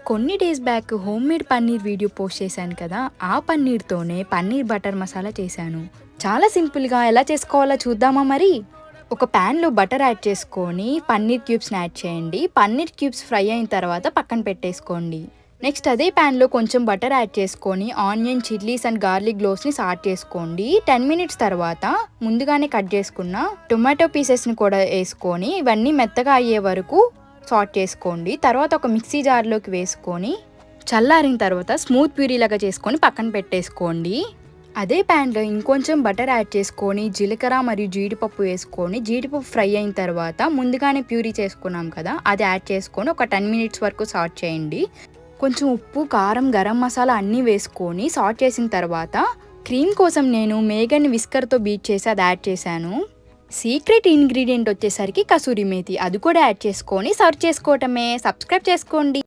కొన్ని days back home made paneer video post చేశాను కదా, ఆ పన్నీర్తోనే పన్నీర్ బటర్ మసాలా చేశాను. చాలా సింపుల్గా ఎలా చేసుకోవాలో చూద్దామా మరి. ఒక ప్యాన్లో బటర్ యాడ్ చేసుకొని పన్నీర్ క్యూబ్స్ని యాడ్ చేయండి. పన్నీర్ క్యూబ్స్ ఫ్రై అయిన తర్వాత పక్కన పెట్టేసుకోండి. నెక్స్ట్ అదే ప్యాన్లో కొంచెం బటర్ యాడ్ చేసుకొని ఆనియన్, చిల్లీస్ అండ్ గార్లిక్ గ్లోవ్స్ని సాట్ చేసుకోండి. 10 మినిట్స్ తర్వాత ముందుగానే కట్ చేసుకున్న టొమాటో పీసెస్ని కూడా వేసుకొని ఇవన్నీ మెత్తగా అయ్యే వరకు సాట్ చేసుకోండి. తర్వాత ఒక మిక్సీ జార్లోకి వేసుకొని చల్లారిన తర్వాత స్మూత్ ప్యూరీ లాగా చేసుకొని పక్కన పెట్టేసుకోండి. అదే ప్యాన్లో ఇంకొంచెం బటర్ యాడ్ చేసుకొని జీలకర్ర మరియు జీడిపప్పు వేసుకొని జీడిపప్పు ఫ్రై అయిన తర్వాత ముందుగానే ప్యూరీ చేసుకున్నాం కదా, అది యాడ్ చేసుకొని ఒక 10 మినిట్స్ వరకు సాట్ చేయండి. కొంచెం ఉప్పు, కారం, గరం మసాలా అన్నీ వేసుకొని సాట్ చేసిన తర్వాత క్రీమ్ కోసం నేను మేగన్ విస్కర్తో బీట్ చేసి అది యాడ్ చేశాను. సీక్రెట్ ఇంగ్రీడియంట్ వచ్చేసరికి కసూరి మేతి, అది కూడా యాడ్ చేసుకొని సర్వ్ చేసుకోవటమే. సబ్స్క్రైబ్ చేసుకోండి.